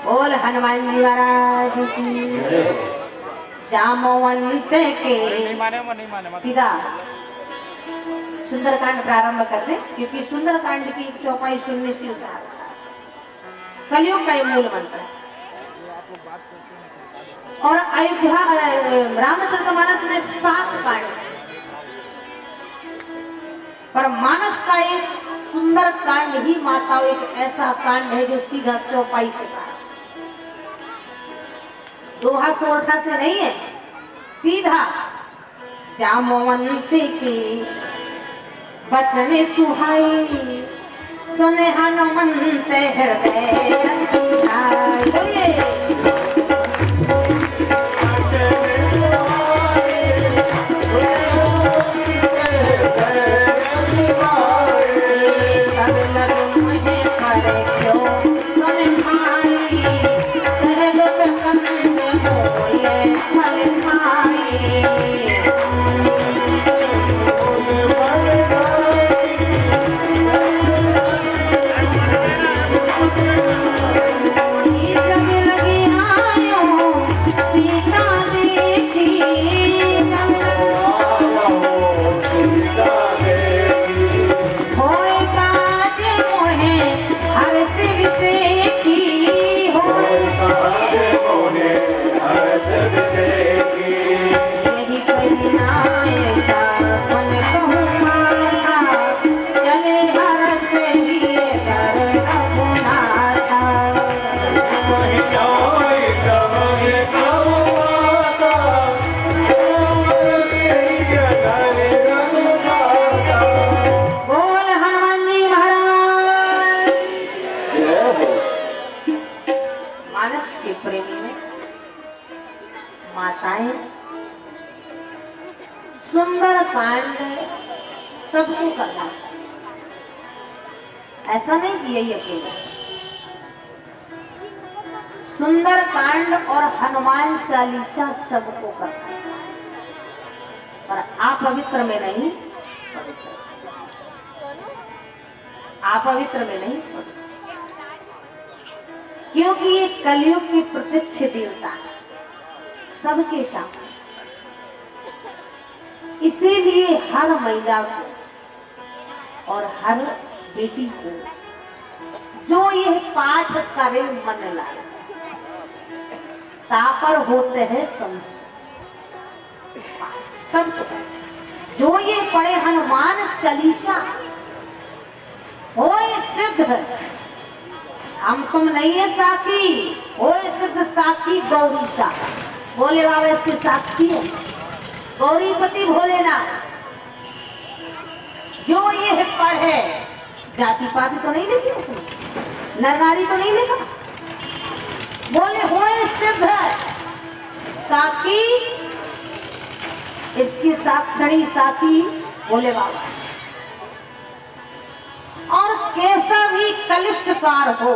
बोल हनुमान जी महाराज की। जामवंत के सीधा सुंदरकांड प्रारंभ करते, क्योंकि सुंदरकांड की एक चौपाई सुनने से उतार कलयुग का मूल मंत्र है। और अयोध्या रामचरितमानस में 7 कांड, पर मानस का एक सुंदर कांड ही माताओं एक ऐसा कांड है जो सीधा चौपाई से कहा, दोहा सोरठा से नहीं है, सीधा जामवंत के बचन सुहाई सुने हनुमंत हृदय सुंदर कांड सबको करना चाहिए, ऐसा नहीं कि यही अकेले। सुंदर कांड और हनुमान चालीसा सबको करना चाहिए, पर अपवित्र में नहीं, अपवित्र में नहीं, क्योंकि ये कलयुग की प्रत्यक्ष देवता सबके सामने, इसीलिए हर महिला को और हर बेटी को जो यह पाठ करे मन लाए, तापर होते हैं सब जो ये पढ़े हनुमान चालीसा होए सिद्ध है। हम तुम नहीं है साखी, होए सिद्ध साखी गौरी सा, बोले बाबा इसके साक्षी है गौरीपति भोलेनाथ। जो ये पढ़े, जाति पाति तो नहीं लिखी उसने, नर नारी तो नहीं लिखा, बोले होए सिद्ध है साखी, इसकी साक्षणी साखी बोले बाबा। और कैसा भी कलिष्ठ कार हो,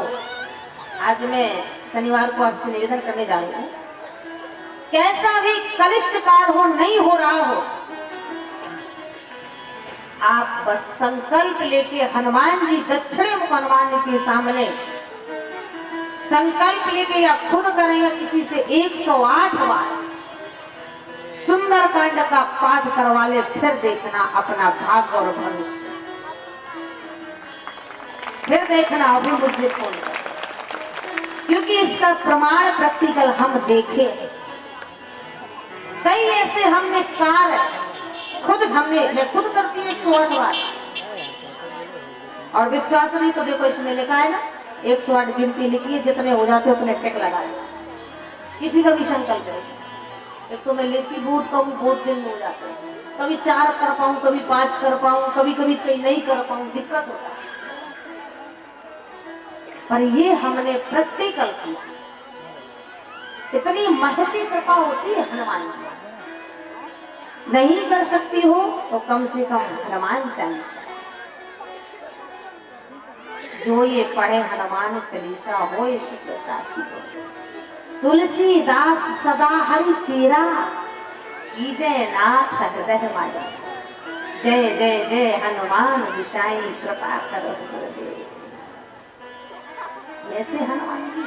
आज मैं शनिवार को आपसे निवेदन करने जा रही हूँ, कैसा भी कलिष्ठ कार हो, नहीं हो रहा हो, आप बस संकल्प लेके हनुमान जी दक्षिणे मुख हनुमान के सामने संकल्प लेके या खुद करें या किसी से 108 बार सुंदर कांड का पाठ करवा ले, फिर देखना अपना भाग्य और भविष्य, फिर देखना अभी मुझे फोन कर, क्योंकि इसका प्रमाण प्रैक्टिकल हम देखे। कई ऐसे हमने कार्य मैं खुद करती हूँ 108 बार, और विश्वास नहीं तो देखो इसमें लिखा है ना 108 गिनती लिखी है, जितने हो जाते उतने टेक लगा किसी का भी संकल्प है। एक तो मैं लेती बहुत कम, बहुत दिन में हो जाते हैं, कभी 4 कर पाऊं, कभी 5 कर पाऊं, कभी कभी कहीं नहीं कर पाऊं, दिक्कत होता है। पर ये हमने प्रैक्टिकल किया, इतनी महती कृपा होती है हनुमान जी। नहीं कर सकती हो तो कम से कम हनुमान चालीसा, जो ये पढ़े हनुमान चालीसा हो सिद्ध साखी हो। तुलसीदास सदा हरि चेरा, कीजय नाथ हृदय माया, जय जय जय हनुमान विषाई कृपा करो गुरुदेव। ऐसे हनुमान जी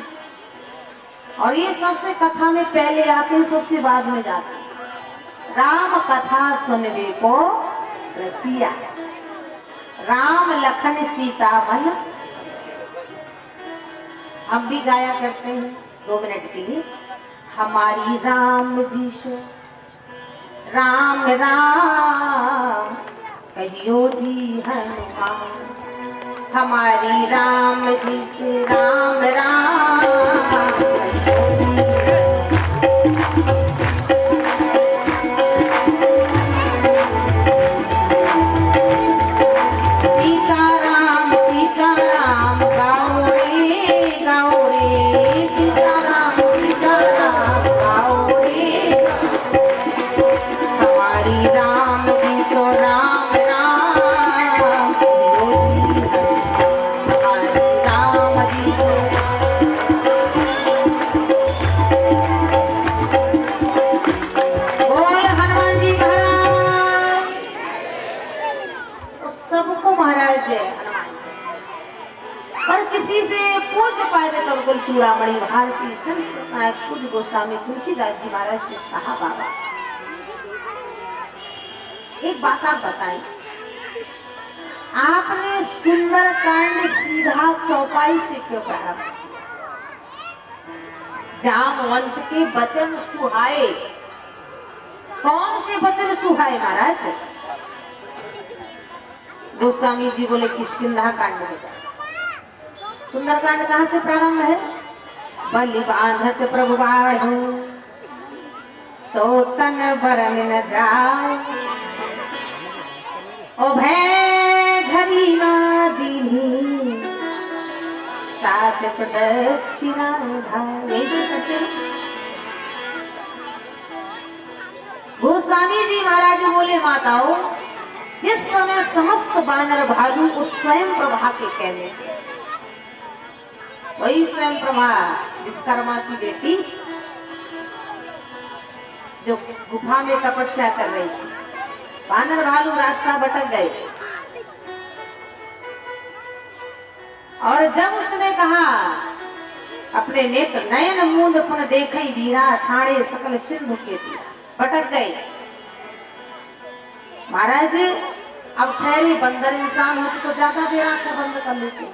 और ये सबसे कथा में पहले आते, सबसे बाद में जाते। राम कथा सुनवे को रसिया, राम लखन सीता मन। हम भी गाया करते हैं 2 मिनट के लिए। हमारी राम जी से राम राम कहियो जी हनुमान, हमारी राम जी से राम राम चूड़ामणि भारती संस्कृत नायक पूज्य गोस्वामी तुलसीदास जी महाराज से साहब बाबा। एक बात आप बताएं, आपने सुंदरकांड सीधा चौपाई से क्यों पढ़ा? जामवंत के वचन सुहाए, कौन से वचन सुहाए महाराज? गोस्वामी जी बोले किष्किंधा कांड में। सुंदरकांड कहाँ से प्रारंभ है? बलि बांधत प्रभु बाढ़ो, सोतन बरन न जाए, ओ भय घरी न दीनी, सात प्रदक्षिणा उधाए। गोस्वामी जी महाराज बोले माताओं, जिस समय समस्त वानर भालू उस स्वयं प्रभा के कहने से, वही स्वयं प्रभा विश्वकर्मा की बेटी जो गुफा में तपस्या कर रही थी, वानर भालू रास्ता भटक गए और जब उसने कहा अपने नेत्र नयन मूंद पुन देखई वीरा, ठाणे सकल सिंधु के दिया, भटक गए। महाराज अब ठहरे, बंदर इंसान होते तो ज्यादा देर आंखें बंद कर लेते।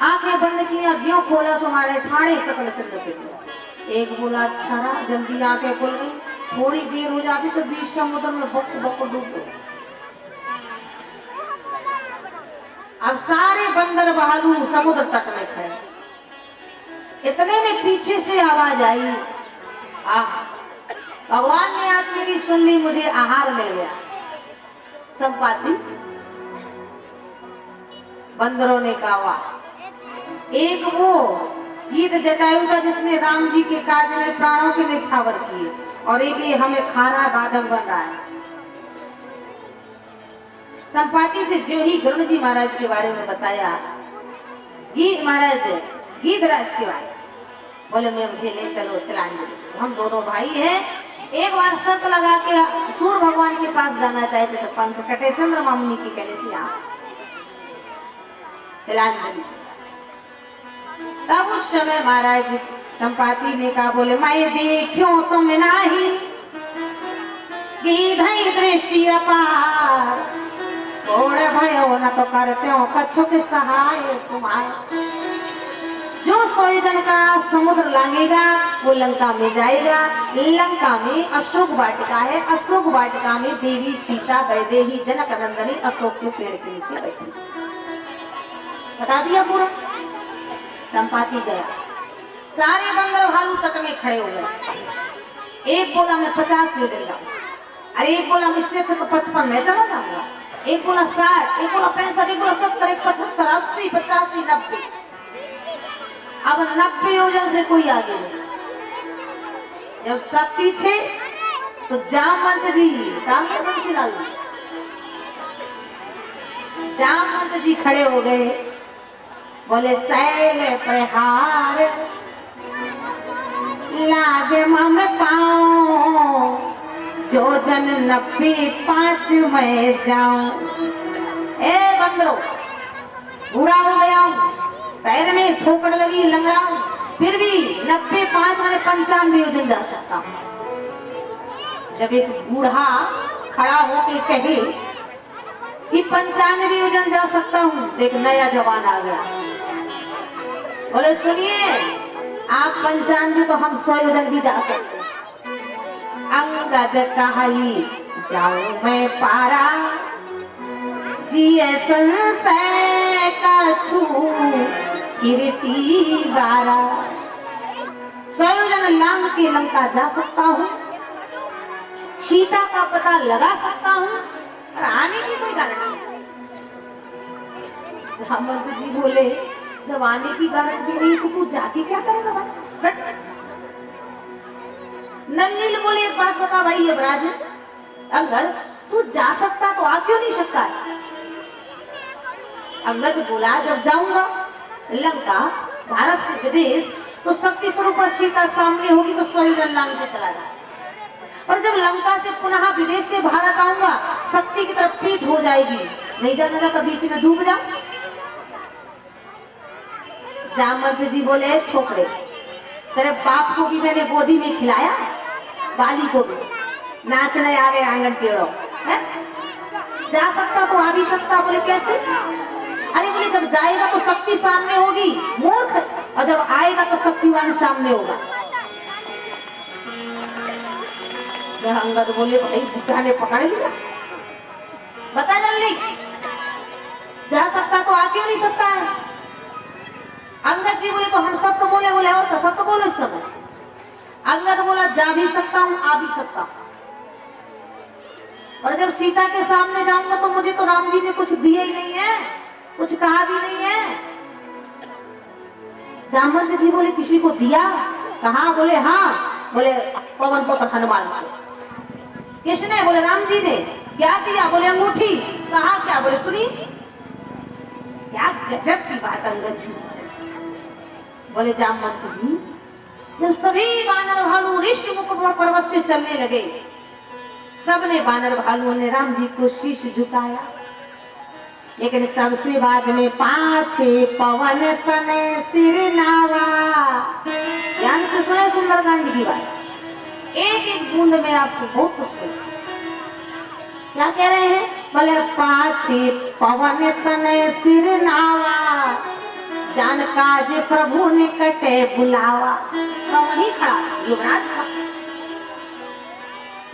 आंखें बंद किया, ज्यों खोला तो हमारे ठाणे सकल सिंधु के दिया। एक बोला अच्छा रहा, जल्दी आंखें खुल गई। थोड़ी देर हो जाती तो बीच समुद्र में बक बक डूब गए। अब सारे बंदर भालू समुद्र तट में खड़े। इतने में पीछे से आवाज आई, आह भगवान ने आज मेरी सुन ली, मुझे आहार मिल गया। संपाति बंदरों ने कहा, एक वो गीत जटायु था जिसने राम जी के कार्य में प्राणों के निछावर किए, और एक ये हमें खारा बादल बन रहा है। संपाति से जो ही गरुड़ जी महाराज के बारे में बताया, गीत महाराज गीतराज के बारे, बोले मैं मुझे ले चलो तिलांजलि। हम दोनों भाई हैं, एक बार शर्त लगा के सूर्य भगवान के पास जाना चाहते तो पंख कटे, चंद्रमा मुनि की कहने से यहाँ तिलांजलि। तब उस समय महाराज संपाति ने कहा, बोले मैं देखियो तुम नाही, गीधई दृष्टि अपार, थोड़ भयो न तो करते हो कछुक सहाय तुम्हारा। जो 100 जन का समुद्र लांगेगा वो लंका में जाएगा। लंका में अशोक वाटिका है, अशोक वाटिका में देवी सीता वैदेही जनक नंदनी अशोक के पेड़ के नीचे बैठी। बता दिया पूरा। संपाति गया, सारे बंदर भालू तट में खड़े हो गए। एक बोला मैं 50 योजन जाऊंगा, अरे एक बोला इससे अच्छा तो 55 में चला जाऊंगा, एक बोला 60, एक बोला 65, एक बोला 70, एक 75, 80, 85, 90। अब 90 योजन से कोई आगे नहीं। जब सब पीछे तो जामवंत जी, जामवंत जी खड़े हो गए। बोले सैल प्रहार लागे मम पाऊं, जो जन 95 में जाऊं। ए बंदरो, बूढ़ा हो गया हूं, पैर में ठोकर लगी, लंगड़ा हूं, फिर भी 90 5 मैंने 95 योजन जा सकता हूँ। जब एक बूढ़ा खड़ा होके कहे कि 95 योजन जा सकता हूँ, एक नया जवान आ गया, बोले सुनिए आप 95 तो हम 100 योजन भी जा सकते। अंगद कहाई जाऊं मैं पारा, जिए संशय का छू कीर्ति बारा। 100 योजन लांग के लंका जा सकता हूँ, सीता का पता लगा सकता हूँ, और आने की कोई गारंटी नहीं। जामवंत जी बोले जब आने की गारंटी नहीं तो तू जाके क्या करेगा भाई? नंदील बोले एक बात बता भाई यमराज, अगर तू जा सकता तो आ क्यों नहीं सकता है? अंगद बोला जब जाऊंगा लंका भारत से विदेश तो शक्ति स्वरूप सीता सामने होगी तो 100 योजन लांग के चला जाए, और जब लंका से पुनः विदेश से भारत आऊंगा शक्ति की तरफ पीठ हो जाएगी, नहीं जाना था बीच में डूब जा। जामवंत जी बोले छोकरे तेरे बाप को भी मैंने गोदी में खिलाया, बाली को भी नाचने आ गए आंगन टेढ़ो है? जा सकता तो आ भी सकता। बोले कैसे? अरे बोले जब जाएगा तो शक्ति सामने होगी मूर्ख, और जब आएगा तो शक्तिवान सामने होगा। अंगद बोले भाई बुढ़ा ने पकड़ लिया, बता जल्दी जा सकता तो आ क्यों नहीं सकता है? अंगद जी बोले तो हम सब तो बोले, बोले और सब तो बोलो इस समय। अंगद बोला जा भी सकता हूँ आ भी सकता हूँ, और जब सीता के सामने जाऊंगा तो मुझे तो राम जी ने कुछ दिया ही नहीं है, कुछ कहा भी नहीं है। जामवंत जी बोले किसी को दिया? कहा? बोले हाँ। बोले पवन पुत्र हनुमान को। किसने? बोले राम जी ने। क्या दिया? बोले अंगूठी। कहा क्या? बोले सुनी। क्या गजब की बात अंगद जी। बोले जामवंत जी जब सभी वानर भालू ऋषि मुकुट पर्वत से चलने लगे, सबने वानर भालुओं ने राम जी को शीश झुकाया, लेकिन सबसे बाद में पाछे पवन तने सिर नावा। ध्यान से सुने सुंदरकांड की बात, एक एक बूंद में आपको बहुत कुछ मिलेगा। क्या कह रहे हैं? बोले पाछे पवन तने सिर नावा, जान काज प्रभु ने कटे बुलावा। तो वहीं खड़ा युवराज था।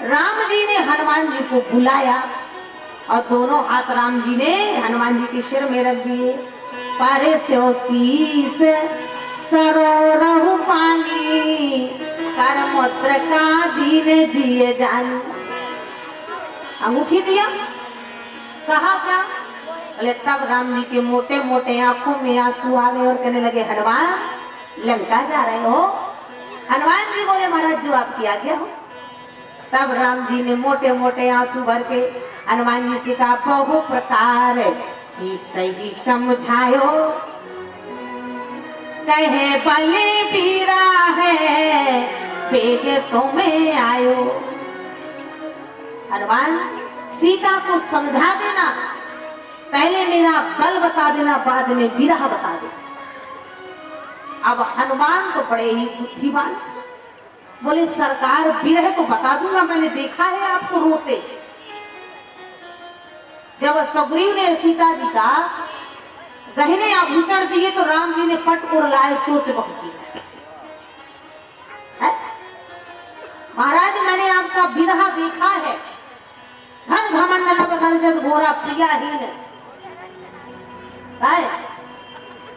राम जी ने हनुमान जी को बुलाया और दोनों हाथ राम जी ने हनुमान जी के सिर में रख दिए। पारे से शीस सरोरहु पानी, कर मुद्र का दीन जिए जानी। अंगूठी दिया। कहा क्या? बोले तब राम जी के मोटे मोटे आंखों में आंसू आ गए और कहने लगे हनुमान लंका जा रहे हो? हनुमान जी बोले महाराज जो आपकी आज्ञा हो। तब राम जी ने मोटे मोटे आंसू भर के हनुमान जी से कहा बहु प्रकार सीता ही समझायो, कहे बले पीरा है बेग तुम्हें आयो। हनुमान सीता को समझा देना, पहले मेरा बल बता देना, बाद में विरह बता देना। अब हनुमान तो बड़े ही बुद्धिमान, बोले सरकार विरह तो बता दूंगा, मैंने देखा है आपको रोते। जब सुग्रीव ने सीता जी का गहने आभूषण दिए तो राम जी ने पट और लाए सोच बखती। महाराज मैंने आपका विरह देखा है, धन घमंड न बदर्जत गोरा प्रियाहीन,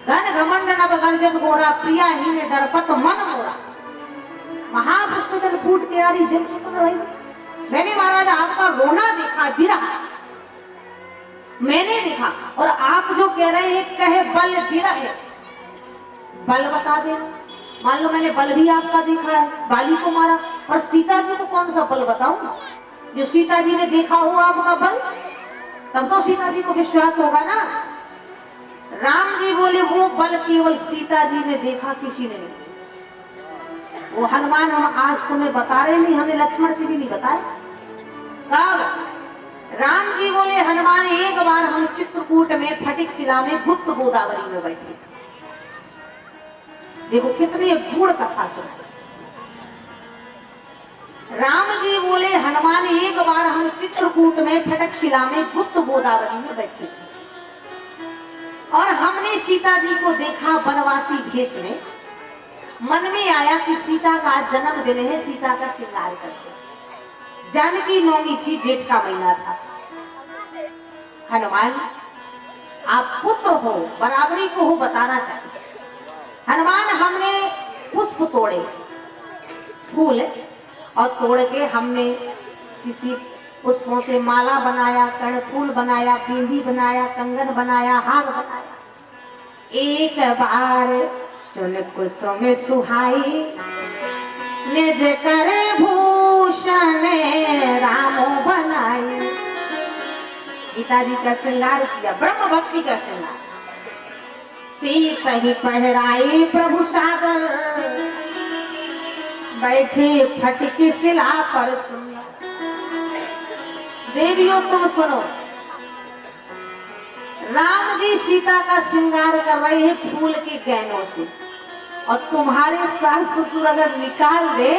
धन घमंड न बदर्जत गोरा प्रियाहीन, डरपत मन मोरा। महाभ्रष्टाचार फूट के आ रही जन सुंदर भाई, मैंने महाराज आपका रोना देखा, विरह मैंने देखा। और आप जो कह रहे हैं कहे बल विरह है, बल बता दे। मान लो मैंने बल भी आपका देखा है, बाली को मारा, और सीता जी को कौन सा बल बताऊं? जो सीता जी ने देखा हो आपका बल, तब तो सीता जी को विश्वास होगा ना। राम जी बोले वो बल केवल सीता जी ने देखा, किसी ने नहीं। वो हनुमान हम आज तुम्हें बता रहे नहीं, हमने लक्ष्मण से भी नहीं बताया। कब? राम जी बोले हनुमान एक बार हम चित्रकूट में फटिक शिला में गुप्त गोदावरी में बैठे, देखो कितनी गूढ़ कथा सुनाई। राम जी बोले हनुमान एक बार हम चित्रकूट में फटकशिला में गुप्त गोदावरी में बैठे थे और हमने सीता जी को देखा वनवासी भेष में। मन में आया कि सीता का जन्मदिन है, सीता का श्रृंगार करते। जानकी नवमी थी, जेठ का महीना था। हनुमान आप पुत्र हो, बराबरी को हो बताना चाहिए। हनुमान हमने पुष्प तोड़े, फूल और तोड़ के हमने किसी पुष्पों से माला बनाया, कर्णफूल बनाया, बिंदी बनाया, कंगन बनाया, हार बनाया। एक बार चुन कुसुम सुहाई निज कर भूषण रामो बनाई। सीता जी का श्रृंगार किया, ब्रह्म भक्ति का श्रृंगार। सीता ही पहराई प्रभु सागर, बैठे फटकी शिला पर सुन। देवियों तुम सुनो, राम जी सीता का श्रृंगार कर रहे हैं फूल के गहनों से, और तुम्हारे सास ससुर अगर निकाल दे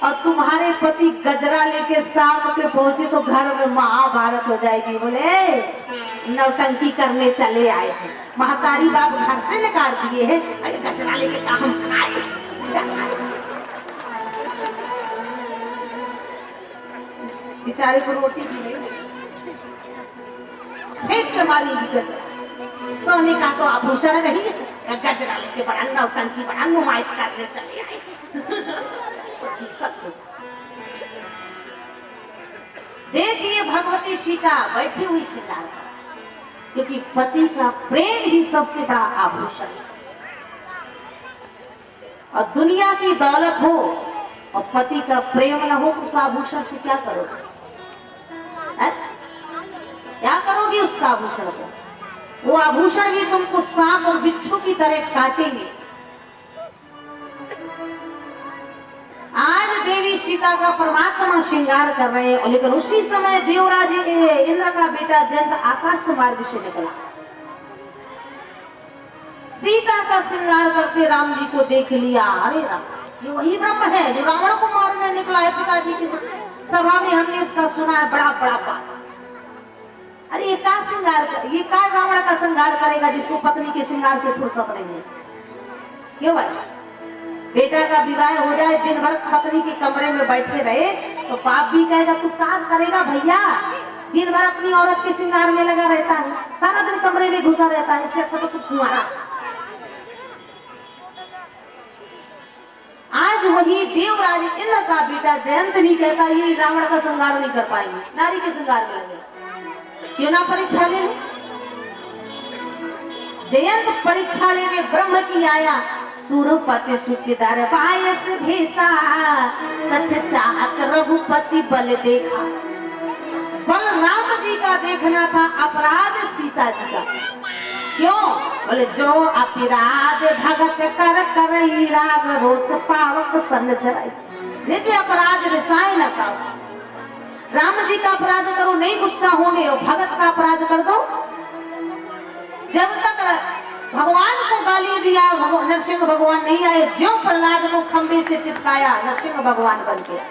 और तुम्हारे पति गजरा लेके शाम के पहुंचे तो घर में महाभारत हो जाएगी। बोले नौटंकी करने चले आए हैं, महतारी बाप घर से निकाल दिए हैं, अरे गजरा लेके काम खाए। बेचारे को रोटी भी नहीं, फेंक के मारेंगी गजरा। सोने का तो आभूषण नहीं है, गजरा लेके बड़ा नौटंकी, बड़ा नुमाइश करने चले आए। दिक्कत हो जाए। देखिए भगवती सीता बैठी हुई श्रृंगार, क्योंकि पति का प्रेम ही सबसे बड़ा आभूषण है। और दुनिया की दौलत हो और पति का प्रेम न हो, उस आभूषण से क्या करोगे? क्या करोगे उसका आभूषण को? वो आभूषण भी तुमको सांप और बिच्छू की तरह काटेंगे। आज देवी सीता का परमात्मा श्रृंगार कर रहे हैं, लेकिन उसी समय देवराज इंद्र का बेटा जयंत आकाश मार्ग से निकला। सीता का श्रृंगार करके राम जी को देख लिया। अरे राम, ये वही ब्रह्म है जो रावण को मारने निकला है। पिताजी की सभा में हमने इसका सुना है, बड़ा बड़ा बात। अरे ये का श्रृंगार, ये का रावण का श्रृंगार करेगा जिसको पत्नी के श्रृंगार से फुर्सत नहीं है? क्यों भाई? बेटा का विवाह हो जाए, दिन भर पत्नी के कमरे में बैठे रहे तो बाप भी कहेगा तू क्या करेगा भैया, दिन भर अपनी औरत के श्रृंगार में लगा रहता है, सारा दिन कमरे में घुसा रहता है, इससे अच्छा तो तू कुंवारा। आज वही देवराज इंद्र का बेटा जयंत भी कहता है ये रावण का श्रृंगार नहीं कर पाएंगे, नारी के श्रृंगार में लगे। क्यों ना परीक्षा ले? जयंत परीक्षा लेने ब्रह्म की आया। सूरपति सुखदार पायस भेसा, सठ चाहत रघुपति बल देखा। बल राम जी का देखना था, अपराध सीता जी का। क्यों? बोले जो अपराध भगत कर करई, राग रोष पावक संग जराई। देखिए अपराध रिसाए न का, राम जी का अपराध करो नहीं गुस्सा होने, और भगत का अपराध कर दो। जब तक भगवान को गाली दिया, नरसिंह भगवान नहीं आए, जो प्रहलाद को खंबे से चिपकाया, नरसिंह भगवान बन गया।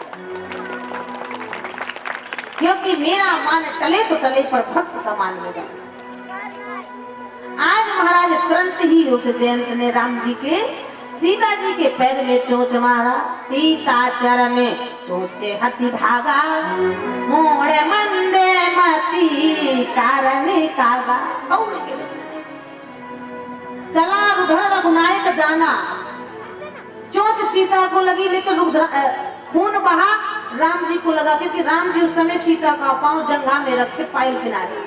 क्योंकि मेरा मान टले तो टले, पर भक्त का मान लगा। आज महाराज तुरंत ही उस जयंत ने राम जी के सीता जी के पैर में चोंच मारा। सीता चरण चोचे हति भागा, मोड़े मंदे मती कारण कागा। कौन के चला रुद्र रघुनायक जाना, चोंच सीता को लगी, लेकिन खून बहा राम जी को लगा, क्योंकि राम जी उस समय सीता का पांव जंगा में रखे पायल किनारे,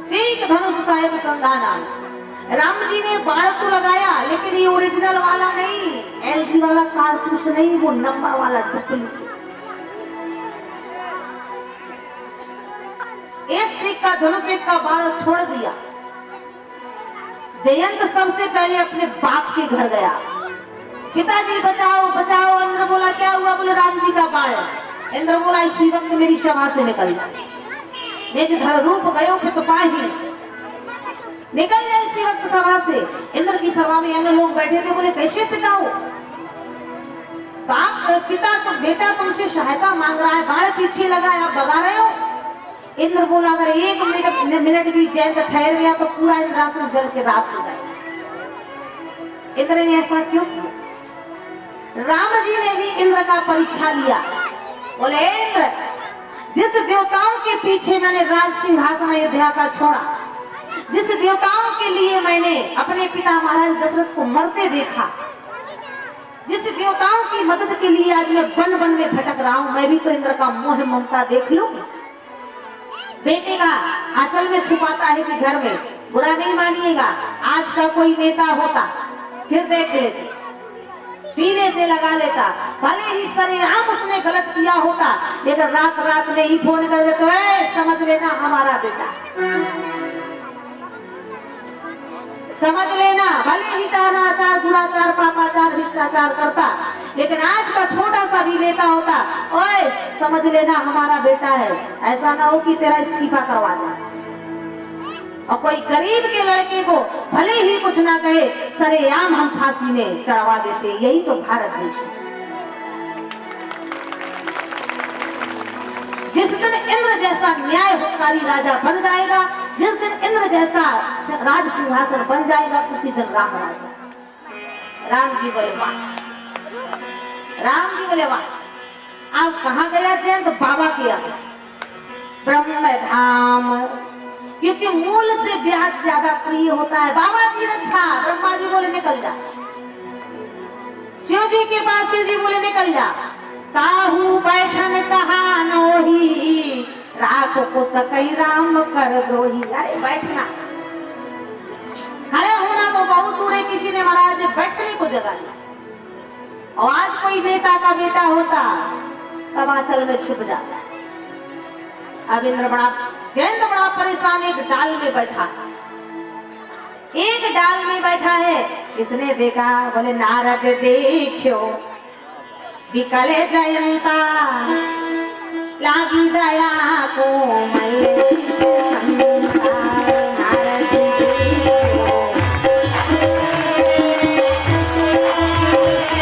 सीख धनुष साहेब संधान। राम जी ने बाण तो लगाया, लेकिन ये ओरिजिनल वाला नहीं, एलजी वाला कारतूस नहीं, वो नंबर वाला डुप्लीकेट। एक सीख का धनुष, एक का बाण छोड़ दिया। जयंत सबसे पहले अपने बाप के घर गया, पिताजी बचाओ बचाओ। इंद्र बोला क्या हुआ? बोले राम जी का बाण। इंद्र बोला इसी वक्त मेरी सभा से निकल जा, निज धर रूप गयो पितुपाही। निकल गए इसी वक्त सभा से। इंद्र की सभा में अन्य लोग बैठे थे, बोले कैसे पिटाओ, बाप पिता तो बेटा तुमसे सहायता मांग रहा है, बाढ़ पीछे लगा है, आप भगा रहे हो। इंद्र बोला अगर एक मिनट भी जयंत ठहर गया तो पूरा इंद्रासन जल के राख हो जाएगा। इंद्र ने ऐसा क्यों किया? राम जी ने भी इंद्र का परीक्षा लिया। बोले इंद्र, जिस देवताओं के पीछे मैंने राज सिंहासन अयोध्या का छोड़ा, जिस देवताओं के लिए मैंने अपने पिता महाराज दशरथ को मरते देखा, जिस देवताओं की मदद के लिए आज मैं वन वन में भटक रहा हूं, मैं भी तो इंद्र का मोह ममता देख लूंगी। बेटे का आंचल में छुपाता है कि घर में, बुरा नहीं मानिएगा, आज का कोई नेता होता फिर देख लेते, सीने से लगा लेता, भले ही सरेआम उसने गलत किया होता, लेकिन रात रात में ही फोन कर देते, समझ लेना हमारा बेटा, समझ लेना, भले ही चाराचार दुराचार पापाचार भ्रष्टाचार करता, लेकिन आज का छोटा सा भी नेता होता, ओए समझ लेना हमारा बेटा है, ऐसा ना हो कि तेरा इस्तीफा करवा दे। और कोई गरीब के लड़के को भले ही कुछ ना कहे, सरेआम हम फांसी में चढ़वा देते। यही तो भारत देश है। जिस दिन इंद्र जैसा न्यायकारी राजा बन जाएगा, जिस दिन इंद्र जैसा राज सिंहासन बन जाएगा, उसी दिन राम राजा। राम जी बोले वाह, राम जी बोले वाह। आप कहाँ गया जैन? तो बाबा के यहाँ ब्रह्म धाम, क्योंकि मूल से ब्याज ज्यादा प्रिय होता है। बाबा जी रक्षा, ब्रह्मा जी बोले निकल जा। शिव जी के पास शिव जी बोले निकल जा। काहू बैठन कहा नोही, राख को सकई राम कर द्रोही। अरे बैठना, खड़े होना तो बहुत दूर है, किसी ने महाराज बैठने को जगह दिया। और आज कोई नेता का बेटा होता तब आंचल में छुप जाता। अब इंद्र बड़ा जयंत बड़ा परेशान एक डाल में बैठा, एक डाल में बैठा है। इसने देखा, बोले नारद देखो विकले जयंता, लागी दया को मैं